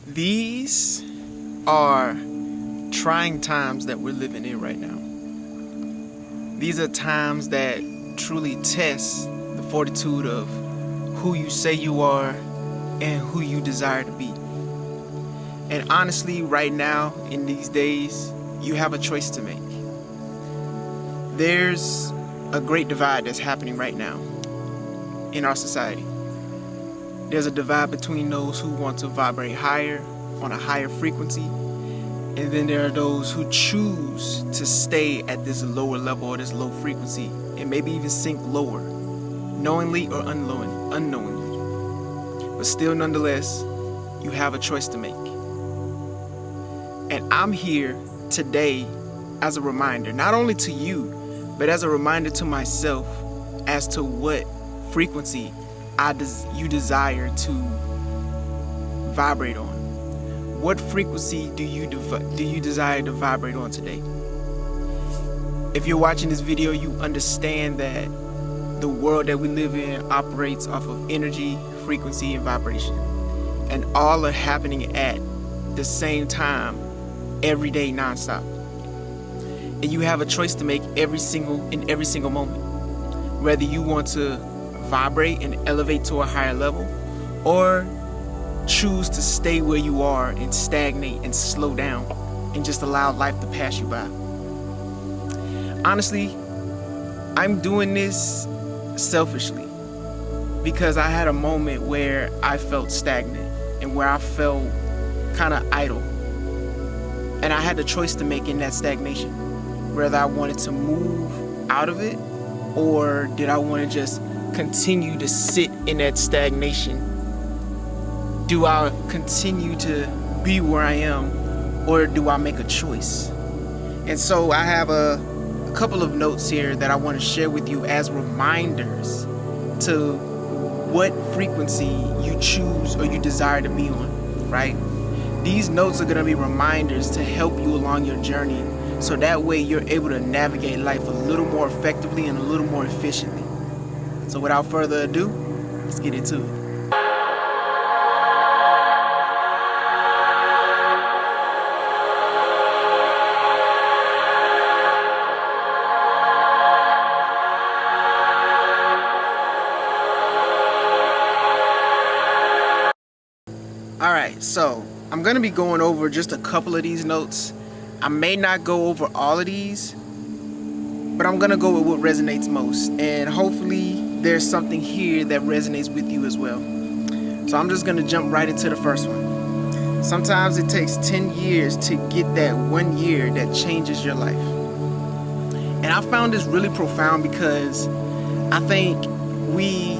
These are trying times that we're living in right now. These are times that truly test the fortitude of who you say you are and who you desire to be. And honestly, right now, in these days, you have a choice to make. There's a great divide that's happening right now in our society. There's a divide between those who want to vibrate higher, on a higher frequency, and then there are those who choose to stay at this lower level or this low frequency and maybe even sink lower, knowingly or unknowingly. But still, nonetheless, you have a choice to make. And I'm here today as a reminder, not only to you, but as a reminder to myself as to what frequency you desire to vibrate on. What frequency do you desire to vibrate on today? If you're watching this video, you understand that the world that we live in operates off of energy, frequency, and vibration. And all are happening at the same time, every day, nonstop. And you have a choice to make every single moment. Whether you want to vibrate and elevate to a higher level, or choose to stay where you are and stagnate and slow down and just allow life to pass you by. Honestly, I'm doing this selfishly because I had a moment where I felt stagnant and where I felt kind of idle. And I had the choice to make in that stagnation, whether I wanted to move out of it or did I want to just continue to sit in that stagnation. Do I continue to be where I am, or do I make a choice? And so I have a couple of notes here that I want to share with you as reminders to what frequency you choose or you desire to be on, right? These notes are going to be reminders to help you along your journey, so that way you're able to navigate life a little more effectively and a little more efficiently. So without further ado, let's get into it. Alright, so I'm going to be going over just a couple of these notes. I may not go over all of these, but I'm going to go with what resonates most. And hopefully there's something here that resonates with you as well. So I'm just going to jump right into the first one. Sometimes it takes 10 years to get that 1 year that changes your life. And I found this really profound because I think we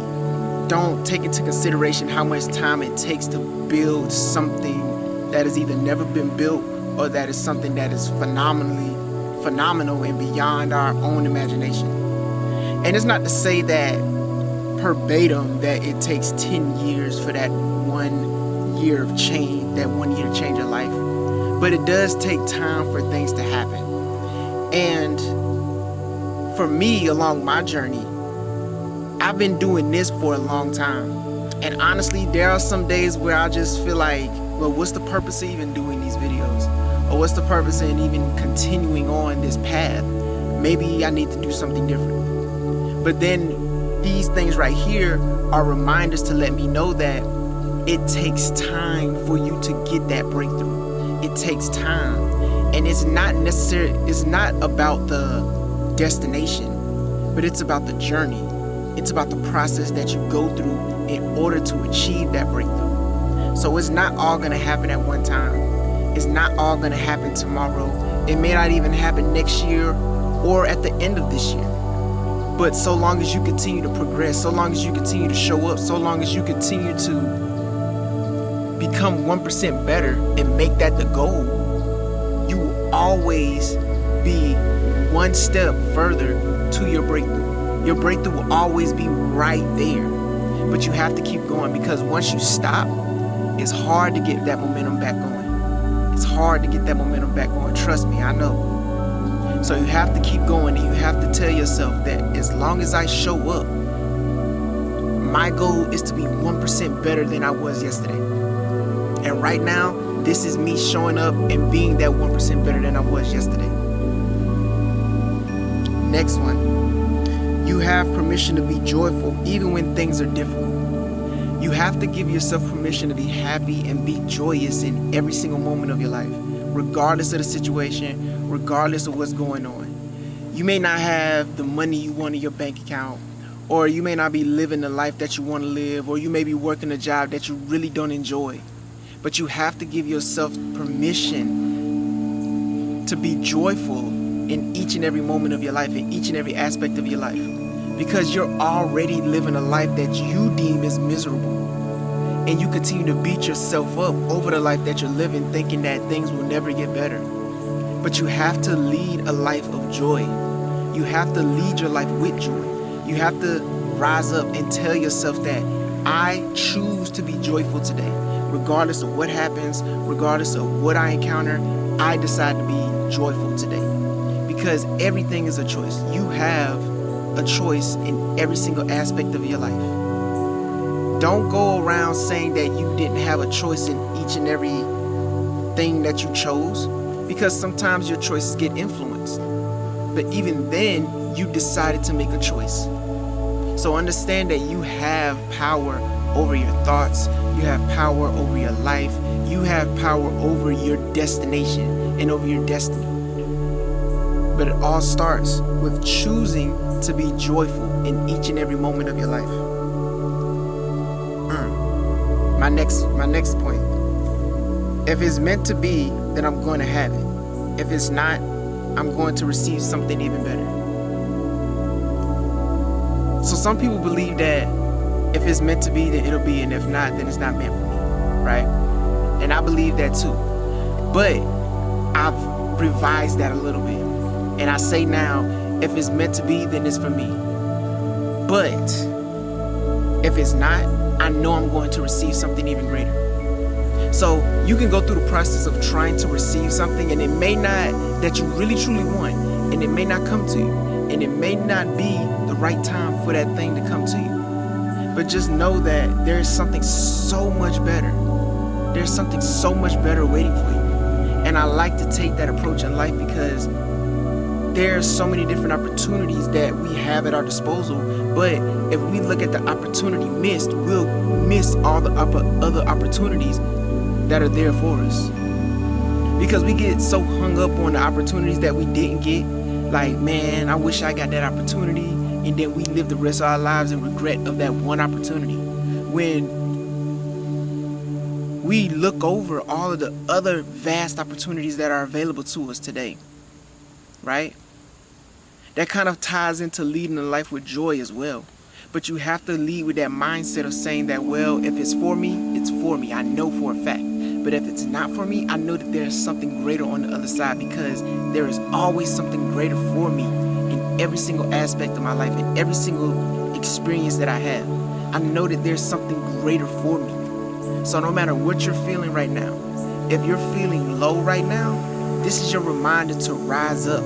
don't take into consideration how much time it takes to build something that has either never been built or that is something that is phenomenal and beyond our own imagination. And it's not to say that verbatim that it takes 10 years for that 1 year of change, that 1 year to change your life. But it does take time for things to happen. And for me, along my journey, I've been doing this for a long time. And honestly, there are some days where I just feel like, well, what's the purpose of even doing these videos? Or what's the purpose in even continuing on this path? Maybe I need to do something different. But then these things right here are reminders to let me know that it takes time for you to get that breakthrough. It takes time. And it's not about the destination, but it's about the journey. It's about the process that you go through in order to achieve that breakthrough. So it's not all going to happen at one time. It's not all going to happen tomorrow. It may not even happen next year or at the end of this year. But so long as you continue to progress, so long as you continue to show up, so long as you continue to become 1% better and make that the goal, you will always be one step further to your breakthrough. Your breakthrough will always be right there. But you have to keep going, because once you stop, it's hard to get that momentum back going. It's hard to get that momentum back going. Trust me, I know. So you have to keep going, and you have to tell yourself that as long as I show up, my goal is to be 1% better than I was yesterday. And right now, this is me showing up and being that 1% better than I was yesterday. Next one. You have permission to be joyful even when things are difficult. You have to give yourself permission to be happy and be joyous in every single moment of your life, regardless of the situation, regardless of what's going on. You may not have the money you want in your bank account, or you may not be living the life that you want to live, or you may be working a job that you really don't enjoy. But you have to give yourself permission to be joyful in each and every moment of your life, in each and every aspect of your life. Because you're already living a life that you deem as miserable. And you continue to beat yourself up over the life that you're living, thinking that things will never get better. But you have to lead a life of joy. You have to lead your life with joy. You have to rise up and tell yourself that I choose to be joyful today. Regardless of what happens, regardless of what I encounter, I decide to be joyful today. Because everything is a choice. You have a choice in every single aspect of your life. Don't go around saying that you didn't have a choice in each and every thing that you chose, because sometimes your choices get influenced. But even then, you decided to make a choice. So understand that you have power over your thoughts, you have power over your life, you have power over your destination and over your destiny. But it all starts with choosing to be joyful in each and every moment of your life. My next point. If it's meant to be, then I'm going to have it. If it's not, I'm going to receive something even better. So some people believe that if it's meant to be, then it'll be, and if not, then it's not meant for me, right? And I believe that too. But I've revised that a little bit. And I say now, if it's meant to be, then it's for me. But if it's not, I know I'm going to receive something even greater. So you can go through the process of trying to receive something, and it may not, that you really truly want, and it may not come to you, and it may not be the right time for that thing to come to you. But just know that there is something so much better. There's something so much better waiting for you. And I like to take that approach in life because there are so many different opportunities that we have at our disposal. But if we look at the opportunity missed, we'll miss all the other opportunities that are there for us. Because we get so hung up on the opportunities that we didn't get. Like, man, I wish I got that opportunity. And then we live the rest of our lives in regret of that one opportunity. When we look over all of the other vast opportunities that are available to us today, right? That kind of ties into leading a life with joy as well. But you have to lead with that mindset of saying that, well, if it's for me, it's for me. I know for a fact. But if it's not for me, I know that there's something greater on the other side, because there is always something greater for me in every single aspect of my life, in every single experience that I have. I know that there's something greater for me. So no matter what you're feeling right now, if you're feeling low right now, this is your reminder to rise up,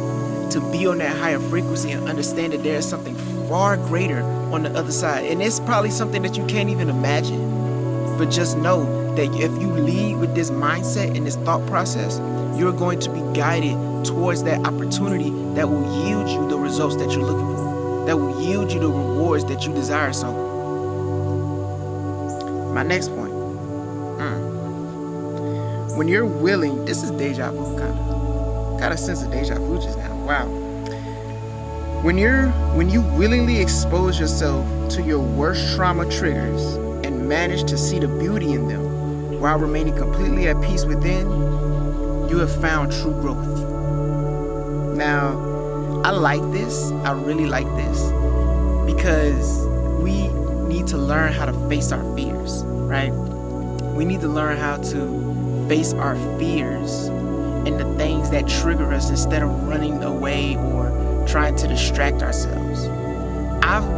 to be on that higher frequency and understand that there is something far greater on the other side. And it's probably something that you can't even imagine. But just know that if you lead with this mindset and this thought process, you're going to be guided towards that opportunity that will yield you the results that you're looking for, that will yield you the rewards that you desire. So, my next point. When you're willing, this is deja vu got a sense of deja vu just now. Wow. When you willingly expose yourself to your worst trauma triggers and manage to see the beauty in them while remaining completely at peace within, you have found true growth. Now, I like this. I really like this, because we need to learn how to face our fears, right? We need to learn how to face our fears and the things that trigger us instead of running away or trying to distract ourselves. I've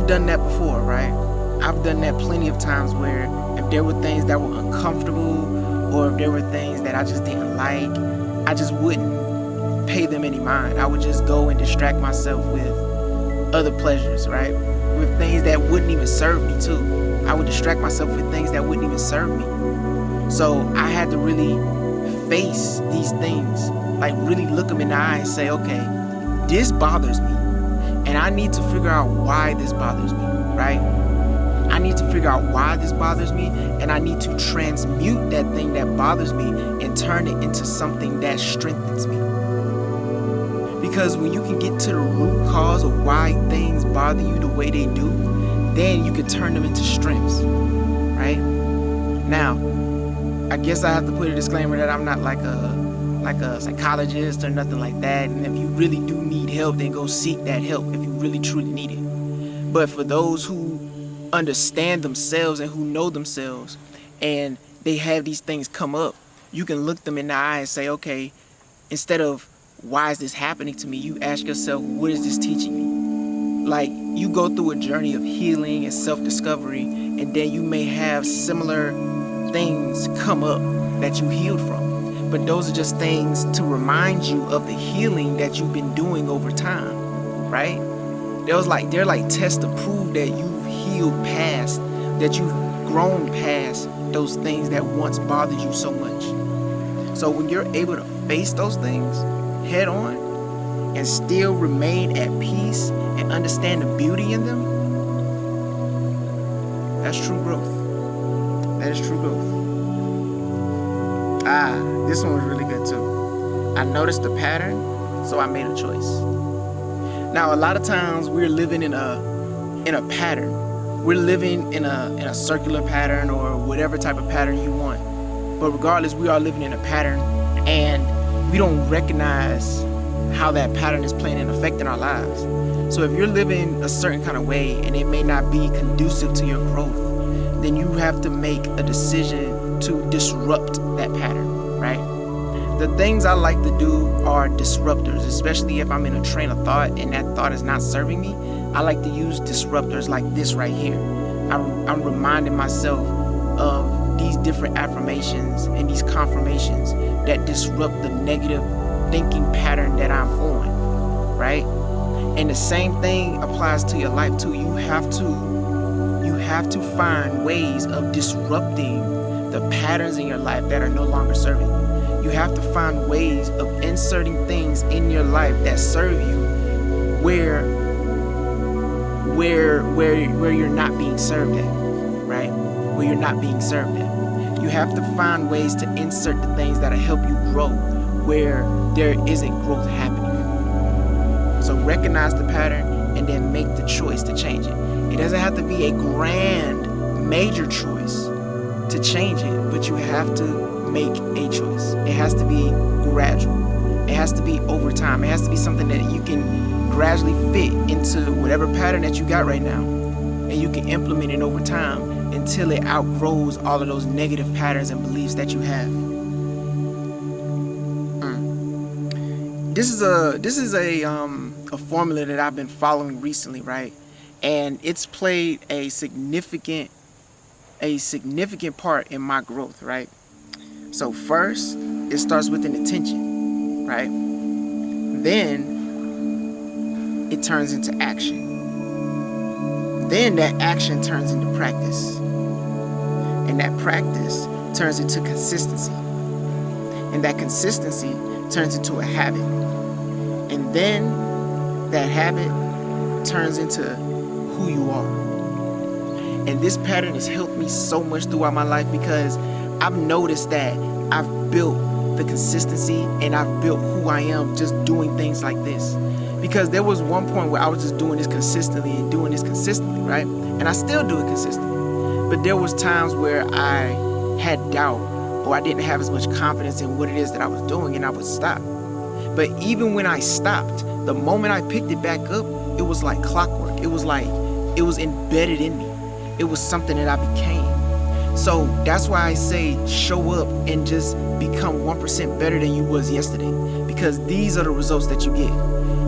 done that before, right? I've done that plenty of times, where if there were things that were uncomfortable, or if there were things that I just didn't like, I just wouldn't pay them any mind. I would just go and distract myself with other pleasures, right? With things that wouldn't even serve me too. I would distract myself with things that wouldn't even serve me. So I had to really face these things, like really look them in the eye and say, okay, this bothers me, and I need to figure out why this bothers me, right? I need to figure out why this bothers me, and I need to transmute that thing that bothers me and turn it into something that strengthens me. Because when you can get to the root cause of why things bother you the way they do, then you can turn them into strengths, right? Now, I guess I have to put a disclaimer that I'm not like a psychologist or nothing like that. And if you really do need help, then go seek that help if you really truly need it. But for those who understand themselves and who know themselves and they have these things come up, you can look them in the eye and say, okay, instead of why is this happening to me, you ask yourself, what is this teaching me? Like, you go through a journey of healing and self-discovery, and then you may have similar things come up that you healed from. But those are just things to remind you of the healing that you've been doing over time, right? They're like tests to prove that you've healed past, that you've grown past those things that once bothered you so much. So when you're able to face those things head on and still remain at peace and understand the beauty in them, that's true growth. That is true growth. This one was really good too. I noticed the pattern, so I made a choice. Now, a lot of times we're living in a pattern. We're living in a circular pattern or whatever type of pattern you want. But regardless, we are living in a pattern, and we don't recognize how that pattern is playing and affecting our lives. So if you're living a certain kind of way and it may not be conducive to your growth, then you have to make a decision to disrupt that pattern, right? The things I like to do are disruptors, especially if I'm in a train of thought and that thought is not serving me. I like to use disruptors like this right here. I'm reminding myself of these different affirmations and these confirmations that disrupt the negative thinking pattern that I'm on, right? And the same thing applies to your life too. You have to find ways of disrupting the patterns in your life that are no longer serving you. You have to find ways of inserting things in your life that serve you where you're not being served at, right? Where you're not being served at. You have to find ways to insert the things that'll help you grow where there isn't growth happening. So recognize the pattern and then make the choice to change it. It doesn't have to be a grand, major choice to change it, but you have to make a choice. It has to be gradual. It has to be over time. It has to be something that you can gradually fit into whatever pattern that you got right now, and you can implement it over time until it outgrows all of those negative patterns and beliefs that you have. This is a formula that I've been following recently, right? And it's played a significant part in my growth, right? So first, it starts with an intention, right? Then it turns into action. Then that action turns into practice. And that practice turns into consistency. And that consistency turns into a habit. And then that habit turns into who you are. And this pattern has helped me so much throughout my life because I've noticed that I've built the consistency and I've built who I am just doing things like this. Because there was one point where I was just doing this consistently and doing this consistently, right? And I still do it consistently. But there was times where I had doubt or I didn't have as much confidence in what it is that I was doing, and I would stop. But even when I stopped, the moment I picked it back up, it was like clockwork. It was like it was embedded in me. It was something that I became. So that's why I say show up and just become 1% better than you was yesterday, because these are the results that you get.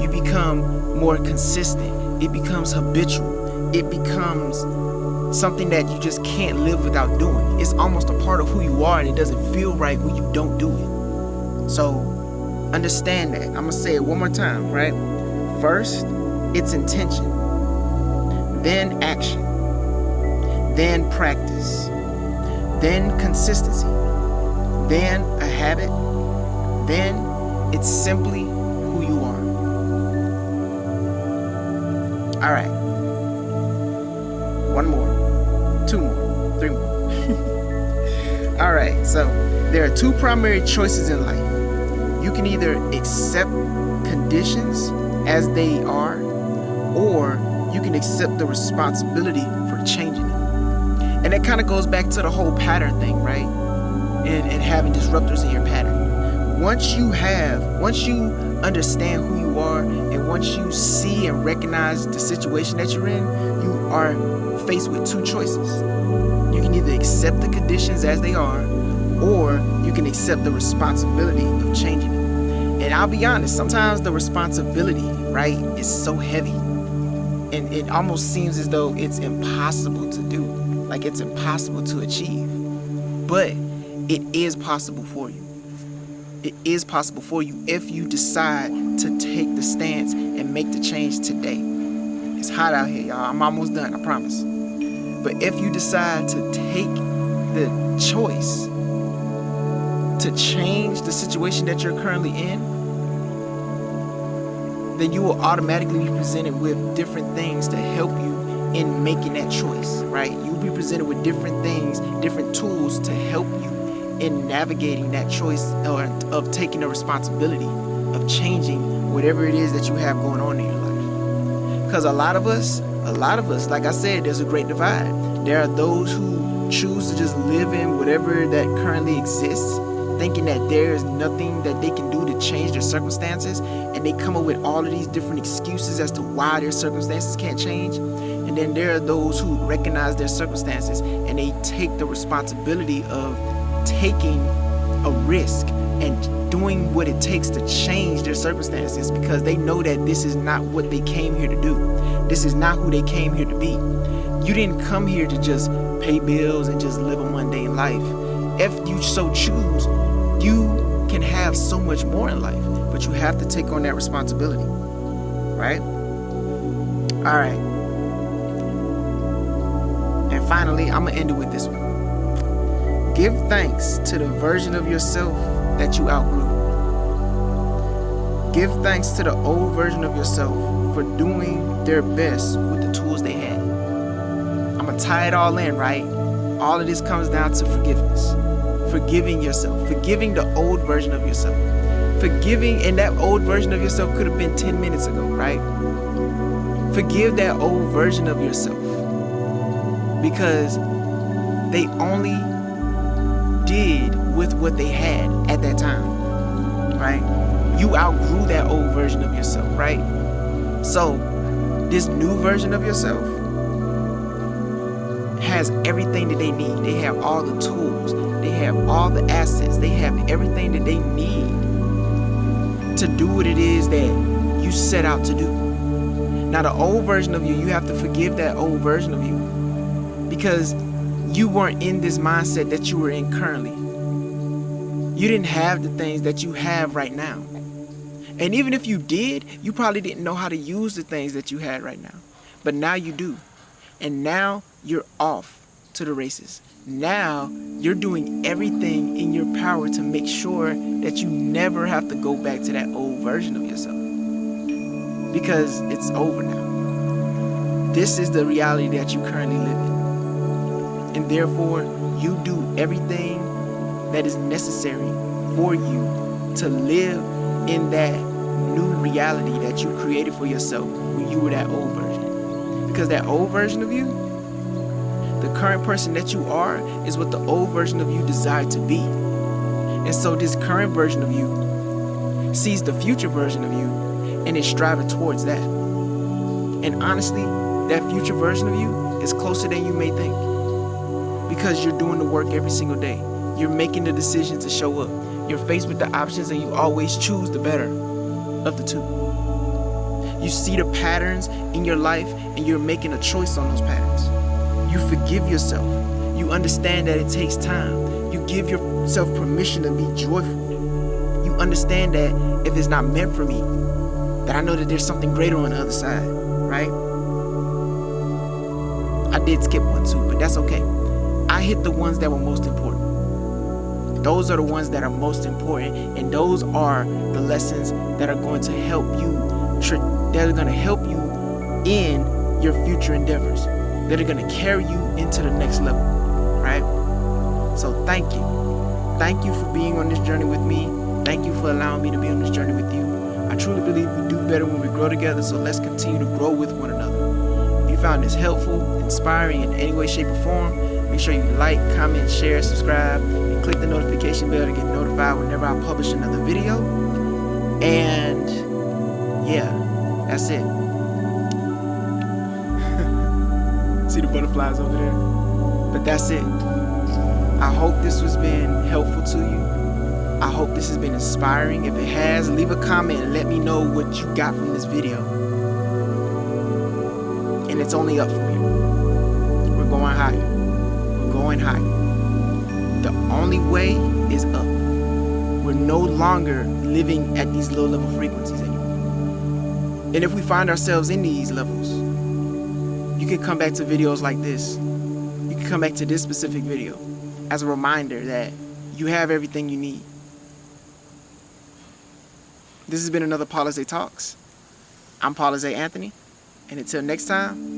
You become more consistent. It becomes habitual. It becomes something that you just can't live without doing. It's almost a part of who you are, and it doesn't feel right when you don't do it. So understand that. I'm going to say it one more time, right? First, it's intention. Then action. Then practice. Then consistency. then a habit, then it's simply who you are. All right. One more, two more, three more. All right, so there are two primary choices in life. You can either accept conditions as they are, or you can accept the responsibility for changing it. And that kind of goes back to the whole pattern thing, right? And having disruptors in your pattern. Once you understand who you are, and once you see and recognize the situation that you're in, you are faced with two choices. You can either accept the conditions as they are, or you can accept the responsibility of changing it. And I'll be honest, sometimes the responsibility, right, is so heavy, and it almost seems as though it's impossible to do, like it's impossible to achieve. But it is possible for you. It is possible for you if you decide to take the stance and make the change today. It's hot out here, y'all. I'm almost done, I promise. But if you decide to take the choice to change the situation that you're currently in, then you will automatically be presented with different things to help you in making that choice, right? You'll be presented with different things, different tools to help you in navigating that choice, or of taking the responsibility of changing whatever it is that you have going on in your life. Because a lot of us, like I said, there's a great divide. There are those who choose to just live in whatever that currently exists, thinking that there is nothing that they can do to change their circumstances, and they come up with all of these different excuses as to why their circumstances can't change. And then there are those who recognize their circumstances and they take the responsibility of taking a risk and doing what it takes to change their circumstances, because they know that this is not what they came here to do. This is not who they came here to be. You didn't come here to just pay bills and just live a mundane life. If you so choose, you can have so much more in life, but you have to take on that responsibility, right? All right. And finally, I'm gonna end it with this one. Give thanks to the version of yourself that you outgrew. Give thanks to the old version of yourself for doing their best with the tools they had. I'm gonna tie it all in, right? All of this comes down to forgiveness. Forgiving yourself. Forgiving the old version of yourself. Forgiving, and that old version of yourself could have been 10 minutes ago, right? Forgive that old version of yourself, because they only did with what they had at that time, right? You outgrew that old version of yourself, right? So this new version of yourself has everything that they need. They have all the tools, they have all the assets, they have everything that they need to do what it is that you set out to do. Now the old version of you, you have to forgive that old version of you, because you weren't in this mindset that you were in currently. You didn't have the things that you have right now. And even if you did, you probably didn't know how to use the things that you had right now. But now you do. And now you're off to the races. Now you're doing everything in your power to make sure that you never have to go back to that old version of yourself. Because it's over now. This is the reality that you currently live in. And therefore, you do everything that is necessary for you to live in that new reality that you created for yourself when you were that old version. Because that old version of you, the current person that you are, is what the old version of you desired to be. And so this current version of you sees the future version of you and is striving towards that. And honestly, that future version of you is closer than you may think. Because you're doing the work every single day. You're making the decision to show up. You're faced with the options and you always choose the better of the two. You see the patterns in your life and you're making a choice on those patterns. You forgive yourself. You understand that it takes time. You give yourself permission to be joyful. You understand that if it's not meant for me, that I know that there's something greater on the other side, right? I did skip one too, but that's okay. I hit the ones that were most important. Those are the ones that are most important, and those are the lessons that are going to help you. That are going to help you in your future endeavors. That are going to carry you into the next level, right? So thank you. Thank you for being on this journey with me. Thank you for allowing me to be on this journey with you. I truly believe we do better when we grow together, so let's continue to grow with one another. If you found this helpful, inspiring in any way, shape, or form, make sure you like, comment, share, subscribe, and click the notification bell to get notified whenever I publish another video. And yeah, that's it. See the butterflies over there? But that's it. I hope this has been helpful to you. I hope this has been inspiring. If it has, leave a comment and let me know what you got from this video. And it's only up from here. We're going higher. We're going higher. The only way is up. We're no longer living at these low level frequencies anymore. And if we find ourselves in these levels, you can come back to videos like this. You can come back to this specific video as a reminder that you have everything you need. This has been another Paulizè Talks. I'm Paulizè Anthony, and until next time,